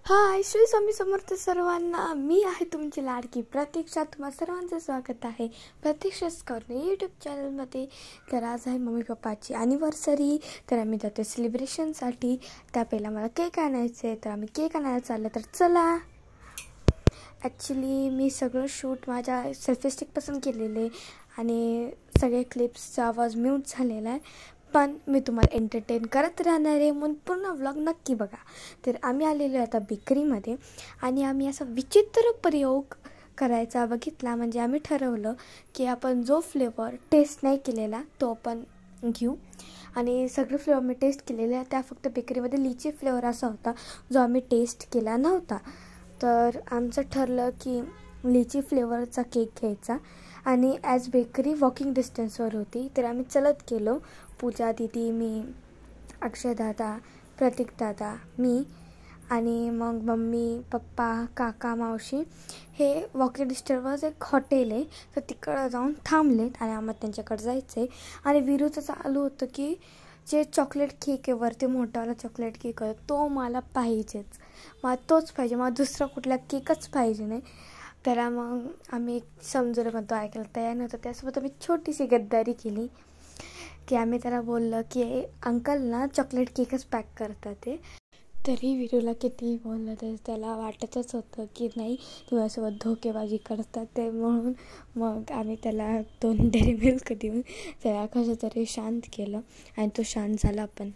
हाय, श्री स्वामी समर्थ सर्वांना. मी आहे तुमची लाडकी प्रतीक्षा. तुम्हा सर्वांचं स्वागत आहे प्रतीक्षाच करणे यूट्यूब चॅनलमध्ये. तर आज आहे मम्मी पप्पाची ॲनिव्हर्सरी. तर आम्ही जातो सेलिब्रेशनसाठी. त्या पहिला मला केक आणायचे, तर आम्ही केक आणायला चाललो. तर चला. ॲक्च्युली मी सगळं शूट माझ्या सेल्फी स्टिकपासून केलेले आणि सगळे क्लिप्सचा आवाज म्यूट झालेला आहे, पण मी तुम्हाला एंटरटेन करत राहणार आहे, म्हणून पूर्ण व्लॉग नक्की बघा. तर आम्ही आलेलो आता बेकरीमध्ये आणि आम्ही असा विचित्र प्रयोग करायचा बघितला. म्हणजे आम्ही ठरवलं की आपण जो फ्लेवर टेस्ट नाही केलेला तो आपण घेऊ. आणि सगळे फ्लेवर मी टेस्ट केलेले, त्या फक्त बेकरीमध्ये लिची फ्लेवर असा होता जो आम्ही टेस्ट केला नव्हता. तर आमचं ठरलं की लिची फ्लेवरचा केक घ्यायचा. आणि ॲज बेकरी वॉकिंग डिस्टन्सवर होती, तर आम्ही चलत गेलो. पूजा दीदी, मी, अक्षय दादा, प्रतीक दादा, मी आणि मग मम्मी पप्पा काका मावशी. हे वॉकिंग डिस्टन्सवर एक हॉटेल आहे, तर तिकडं जाऊन थांबलेत आणि आम्हाला त्यांच्याकडे जायचं आहे. आणि विरूचं चालू होतं की जे चॉकलेट केक आहे वरती मोठावाला चॉकलेट केक आहे तो मला पाहिजेच, मला तोच पाहिजे, मला दुसरा कुठला केकच पाहिजे नाही. त्याला मग आम्ही एक समजुरीमध्ये ऐकायला तयार नव्हतं. त्यासोबत आम्ही छोटीशी गद्दारी केली की आम्ही त्याला बोललं की अंकल ना चॉकलेट केकच पॅक करतात ते. तरी विरूला कितीही बोललं तरी त्याला वाटतच होतं की नाही, तुझ्यासोबत धोकेबाजी करतात ते. म्हणून मग आम्ही त्याला 2 डेअरी मिल्क देऊन त्याला कसं तरी शांत केलं आणि तो शांत झाला. पण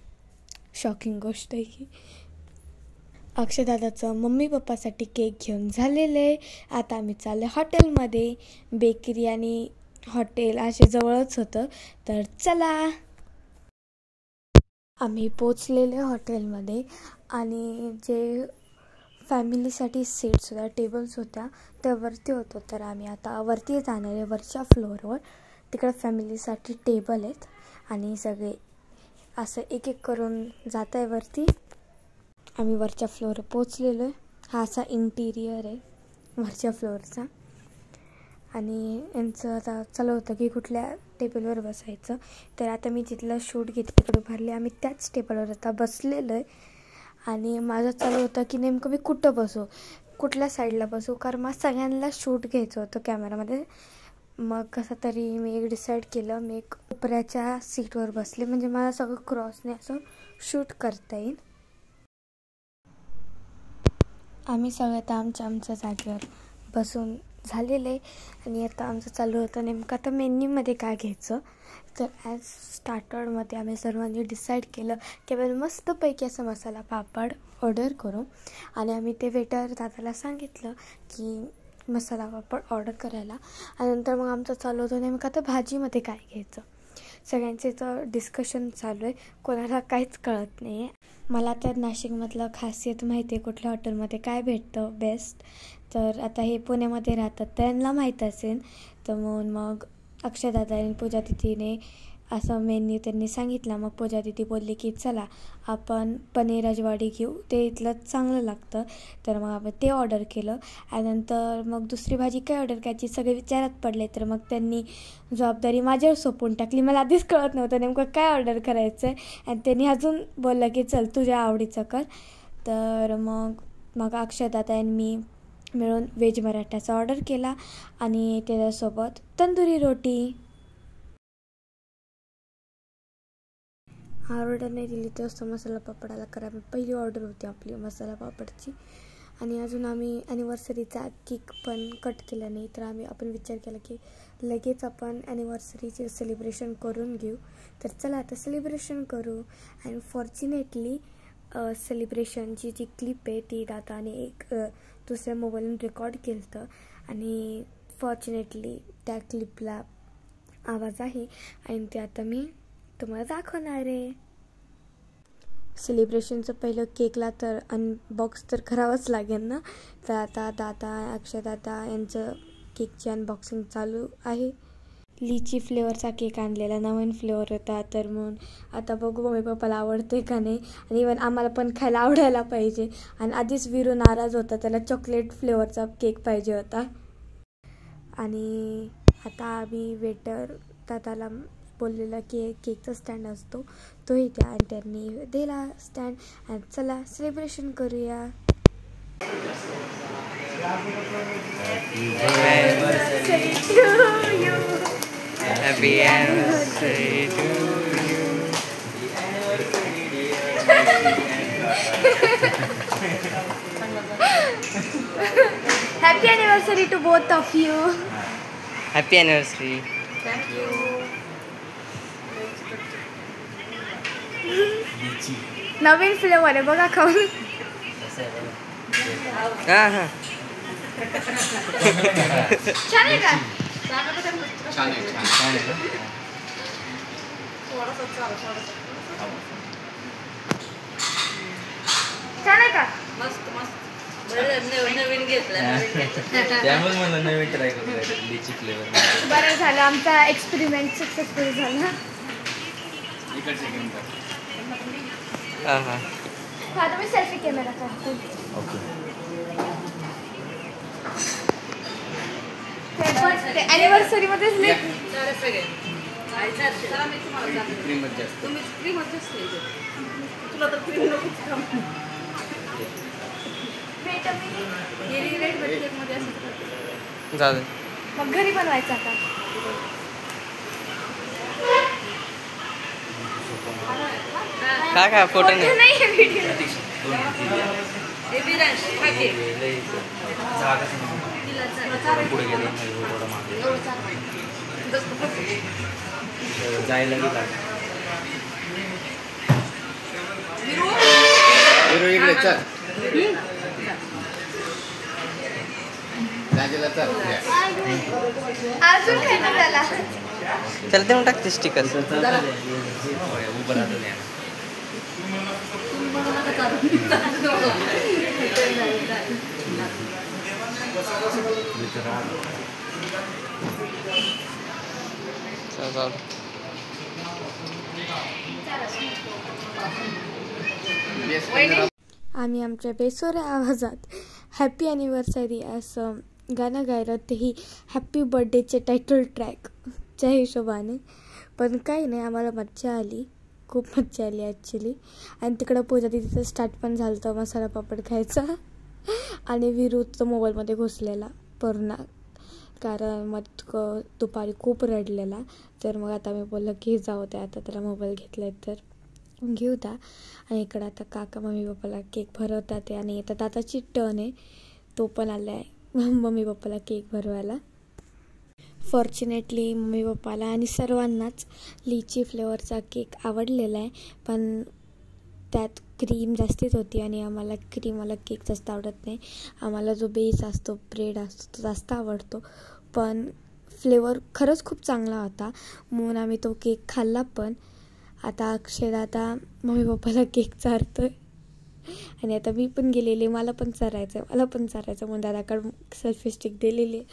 शॉकिंग गोष्ट आहे की अक्षयदादाचं मम्मी पप्पासाठी केक घेऊन झालेलं आहे. आता आम्ही चाललो हॉटेलमध्ये. बेकरी आणि हॉटेल असे जवळच होतं, तर चला. आम्ही पोचलेले हॉटेलमध्ये आणि जे फॅमिलीसाठी सीट्स होत्या, टेबल्स होत्या, त्या वरती होतं. तर आम्ही आता वरती जाणार आहे, वरच्या फ्लोअरवर. तिकडं फॅमिलीसाठी टेबल आहेत आणि सगळे असं एक एक करून जात आहे वरती. आम्ही वरच्या फ्लोअरवर पोचलेलो आहे. हा असा इंटिरियर आहे वरच्या फ्लोअरचा. आणि यांचं आता चालू होतं की कुठल्या टेबलवर बसायचं. तर आता मी तिथलं शूट घेते तिकडे उभारले. आम्ही त्याच टेबलवर आता बसलेलो आहे आणि माझं चालू होतं की नेमकं मी कुठं बसू, कुठल्या साईडला बसू, कारण मला सगळ्यांना शूट घ्यायचं होतं कॅमेरामध्ये. मग कसं तरी मी एक डिसाईड केलं, मी एक कोपऱ्याच्या सीटवर बसले, म्हणजे मला सगळं क्रॉसने असं शूट करता येईल. आम्ही सगळं आता आमच्या जागेवर बसून झालेलं आहे आणि आता आमचं चालू होतं नेमकं आता मेन्यूमध्ये काय घ्यायचं. तर ॲज स्टार्टरमध्ये आम्ही सर्वांनी डिसाईड केलं की आपण मस्तपैकी असं मसाला पापड ऑर्डर करू. आणि आम्ही ते वेटर दादाला सांगितलं की मसाला पापड ऑर्डर करायला. आणि नंतर मग आमचं चालू होतं नेमकं आता भाजीमध्ये काय घ्यायचं. सगळ्यांचे तर डिस्कशन चालू आहे, कोणाला काहीच कळत नाही आहे. मला तर नाशिकमधलं खासियत माहिती आहे कुठल्या हॉटेलमध्ये काय भेटतं बेस्ट. तर आता हे पुण्यामध्ये राहतात, त्यांना माहीत असेल. तर म्हणून मग अक्षयदादा आणि पूजा दिदीने असं मेन्यू त्यांनी सांगितलं. मग पूजा दिदी बोलली की चला आपण पनीर राजवाडी घेऊ, ते इथलं चांगलं लागतं. तर मग आपण ते ऑर्डर केलं. आणि नंतर मग दुसरी भाजी काय ऑर्डर करायची सगळे विचारात पडले. तर मग त्यांनी जबाबदारी माझ्यावर सोपवून टाकली. मला आधीच कळत नव्हतं नेमकं काय ऑर्डर करायचं आहे. आणि त्यांनी अजून बोललं की चल तुझ्या आवडीचं कर. तर मग अक्षयदादा आणि मी मिळून व्हेज मराठाचा ऑर्डर केला आणि त्याच्यासोबत तंदुरी रोटी. ऑर्डर नाही दिली तेव्हा मसाला पापडाला करा, पहिली ऑर्डर होती आपली मसाला पापडची. आणि अजून आम्ही ॲनिव्हर्सरीचा केक पण कट केला नाही, तर आपण विचार केला की लगेच आपण ॲनिव्हर्सरीचे सेलिब्रेशन करून घेऊ. तर चला आता सेलिब्रेशन करू. आणि फॉर्च्युनेटली सेलिब्रेशनची जी क्लिप आहे ती दादाने एक दुसऱ्या मोबाईलवरून रेकॉर्ड केलं होतं आणि फॉर्च्युनेटली त्या क्लिपला आवाज आहे आणि ते आता मी तुम्हाला दाखवणार आहे. सेलिब्रेशनचं पहिलं केकला तर अनबॉक्स तर करावंच लागेल ना. तर आता दादा अक्षयदादा यांचं केकची अनबॉक्सिंग चालू आहे. लिची फ्लेवरचा केक आणलेला, नवीन फ्लेवर होता. तर म्हणून आता बघू मम्मी पप्पाला आवडते का नाही. आणि इवन आम्हाला पण खायला आवडायला पाहिजे. आणि आधीच विरू नाराज होता, त्याला चॉकलेट फ्लेवरचा केक पाहिजे होता. आणि आता आम्ही वेटर दादाला बोललेला की केकचा स्टँड असतो तोही द्या, आणि त्यांनी दिला स्टँड. आणि चला सेलिब्रेशन करूया. Happy anniversary to you. Happy anniversary to both of you. Happy anniversary. Thank you. Naveen flavour आहे बघा खाऊन. हां हां छान आहे का? छान आहे का? मस्त मस्त नवीन घेतलं त्यामुळे मला नवीन ट्राय करायचं लिची फ्लेवर. बरं झालं आमचा एक्सपेरिमेंट सक्सेसफुल झाला. हां हां हा तुम्ही सेल्फी कॅमेरा करतो. ओके. ते ॲनिव्हर्सरी मध्येच सगळे मी तुम्हाला सांगते तुम्ही क्रीमच जास्त तुला तर क्रीम नकोच जाऊ दे. मग घरी बनवायचं आता. काय फोटो नाही. नाही व्हिडिओ. पुढे गेले जायला अजून काय नाही झाला. त्याला देऊन टाकते स्टिकर. आम्ही आमच्या बेसुऱ्या आवाजात हॅपी ॲनिव्हर्सरी असं गाणं गायलं, तेही हॅपी बर्थडेचे टायटल ट्रॅकच्या हिशोबाने. पण काही नाही, आम्हाला मज्जा आली, खूप मज्जा आली ॲक्च्युली. आणि तिकडं पूजा तिथं स्टार्ट पण झालं होतं मसाला पापड खायचा. आणि विरुद्ध मोबाईलमध्ये घुसलेला पूर्ण, कारण मग दुपारी खूप रडलेला. तर मग आता मी बोललं की जाऊ द्या, आता त्याला मोबाईल घेतला तर घेऊ द्या. आणि इकडं आता काका मम्मी पप्पाला केक भरवतात आहे. आणि आता दादाची टर्न आहे, तो पण आला आहे मम्मी पप्पाला केक भरवायला. फॉर्च्युनेटली मम्मी पप्पाला आणि सर्वांनाच लिची फ्लेवरचा केक आवडलेला आहे, पण त्यात क्रीम जास्तीच होती आणि आम्हाला क्रीमवाला केक जास्त आवडत नाही. आम्हाला जो बेस असतो, ब्रेड असतो, तो जास्त आवडतो. पण फ्लेवर खरंच खूप चांगला होता म्हणून आम्ही तो केक खाल्ला. पण आता अक्षय दादा मम्मी पप्पाला केक चारतो आहे. आणि आता मी पण गेलेली, मला पण चारायचं म्हणून दादाकडं सेल्फी स्टिक दिलेली आहे.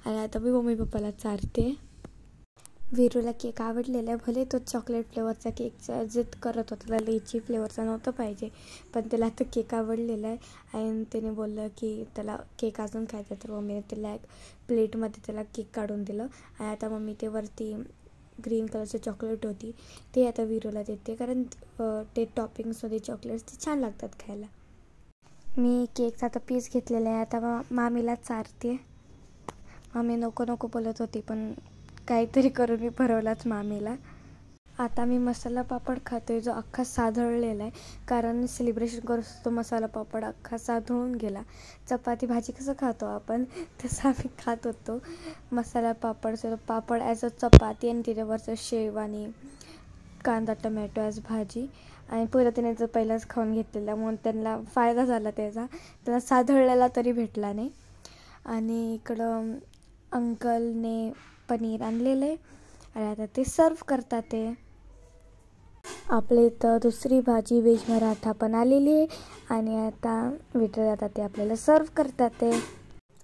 आणि आता मी मम्मी पप्पाला चारते. विरूला केक आवडलेला आहे, भले तो चॉकलेट फ्लेवरचा केकचा जिद करत होता, त्याला लिची फ्लेवरचा नव्हतं पाहिजे, पण त्याला आता केक आवडलेला आहे. आणि त्याने बोललं की त्याला केक अजून खायचा, तर मम्मीने त्याला एक प्लेटमध्ये त्याला केक काढून दिलं. आणि आता मम्मी ते वरती ग्रीन कलरचं चॉकलेट होती ते आता विरूला देते, कारण ते टॉपिंग्समध्ये चॉकलेट्स ते छान लागतात खायला. मी केकचा आता पीस घेतलेला आहे, आता मामीला चारते. मामी नको नको बोलत होती, पण काहीतरी करून मी भरवलाच मामीला. आता मी मसाला पापड खातो आहे, जो अख्खा साधळलेला आहे, कारण सेलिब्रेशन करतो तो मसाला पापड अख्खा साधळून गेला. चपाती भाजी कसं खातो आपण, तसं आम्ही खात होतो मसाला पापड. पापड ॲज अ चपाती आणि त्याच्यावरचं शेव आणि कांदा टमॅटो ॲज भाजी. आणि त्याने जर पहिलाच खाऊन घेतलेला म्हणून त्यांना फायदा झाला त्याचा, त्यांना साधळलेला तरी भेटला नाही. आणि इकडं अंकलने पनीर आणलेलं आहे आणि आता ते सर्व करतात. ते आपल्या इथं दुसरी भाजी व्हेज मराठा पण आलेली आहे आणि आता वेटर जातात ते आपल्याला सर्व करतात. ते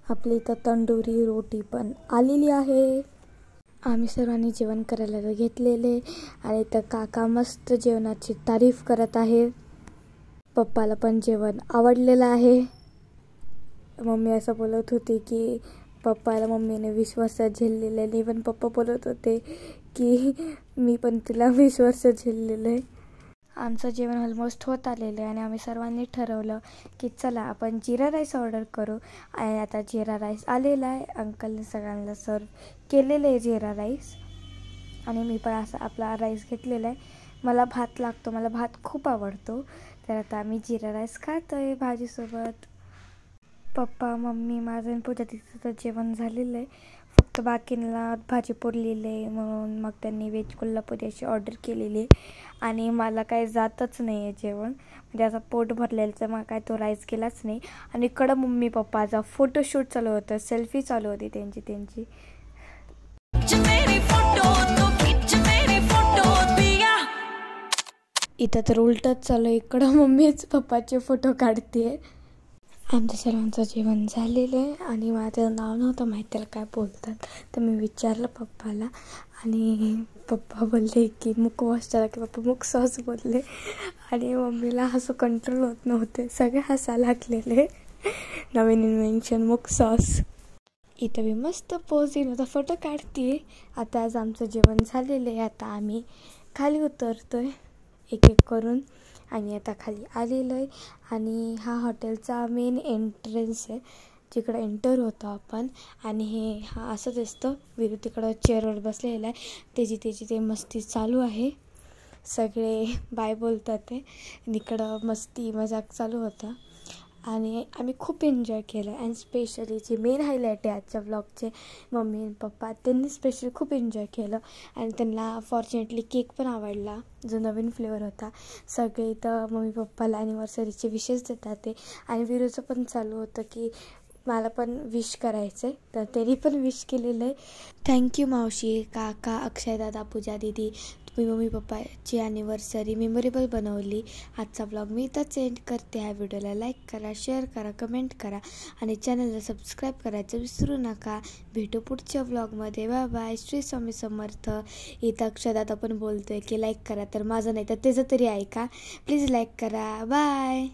आपल्या इथं तंदुरी रोटी पण आलेली आहे. आम्ही सर्वांनी जेवण करायला घेतलेले आणि इथं काका मस्त जेवणाची तारीफ करत आहे. पप्पाला पण जेवण आवडलेलं आहे. मम्मी असं बोलत होती की पप्पाला मम्मीने 20 वर्ष झेललेलं आहे, पण पप्पा बोलत होते की मी पण तिला 20 वर्ष झेललेलं आहे. आमचं जेवण ऑलमोस्ट होत आलेलं आहे आणि आम्ही सर्वांनी ठरवलं की चला आपण जिरा राईस ऑर्डर करू. आणि आता जिरा राईस आलेला आहे. अंकलने सगळ्यांना सर्व केलेलं आहे जिरा राईस आणि मी पण असा आपला राईस घेतलेला आहे. मला भात लागतो, मला भात खूप आवडतो. तर आता आम्ही जिरा राईस खातो आहे भाजीसोबत. पप्पा, मम्मी, माझं आणि पूजा तिथं तर जेवण झालेलं आहे. फक्त बाकींना भाजी पोरलेली आहे म्हणून मग त्यांनी व्हेज कोल्हापुरी अशी ऑर्डर केलेली आहे. आणि मला काही जातच नाही आहे जेवण, म्हणजे असं पोट भरलेलं, मग काय तो राईस केलाच नाही. आणि इकडं मम्मी पप्पाचा फोटोशूट चालू होतं, सेल्फी चालू होती त्यांची. इथं तर उलटच चालू, इकडं मम्मीच पप्पाचे फोटो काढते. आमच्या सर्वांचं जेवण झालेलं आहे आणि माझं नाव नव्हतं माहीत त्याला काय बोलतात, तर मी विचारलं पप्पाला आणि पप्पा बोलले की मुक वॉश झाला की पप्पा मुक सॉस बोलले. आणि मम्मीला हसू कंट्रोल होत नव्हते, सगळे हसायला लागलेले. नवीन इन्व्हेन्शन मुक सॉस. इथं मी मस्त पोज येऊन होता फोटो काढते. आता आज आमचं जेवण झालेलं आहे. आता आम्ही खाली उतरतो आहे एक एक करून आणि आता खाली आलेलो आहे. आणि हा हॉटेलचा मेन एंट्रन्स आहे जिकडं एंटर होतो आपण. आणि हा असं दिसतं. विरू तिकडं चेअरवर बसलेला आहे, त्याची ते मस्ती चालू आहे. सगळे बाय बोलतात आहे. इकडं मस्ती मजाक चालू होता आणि आम्ही खूप एन्जॉय केलं. आणि स्पेशली जे मेन हायलाईट आहे आजच्या व्लॉगचे, मम्मी आणि पप्पा त्यांनी स्पेशली खूप एन्जॉय केलं. आणि त्यांना फॉर्च्युनेटली केक पण आवडला जो नवीन फ्लेवर होता. सगळे इथं मम्मी पप्पाला ॲनिव्हर्सरीचे विशेष देतात ते. आणि विरूचं पण चालू होतं की मला पण विश करायचं आहे, तर त्यांनी पण विश केलेलं आहे. थँक्यू मावशी, काका, अक्षय दादा, पूजा दीदी, तुम्ही मम्मी पप्पाची ॲनिव्हर्सरी मेमोरेबल बनवली. आजचा ब्लॉग मी इथंच एंड करते. ह्या व्हिडिओला लाईक करा, शेअर करा, कमेंट करा आणि चॅनलला सबस्क्राईब करायचं विसरू नका. भेटू पुढच्या व्लॉगमध्ये. Bye bye. श्री स्वामी समर्थ. इथं अक्षय दादा पण बोलतोय की लाईक करा, तर माझं नाही तर त्याचं तरी ऐका. प्लीज लाईक करा. बाय.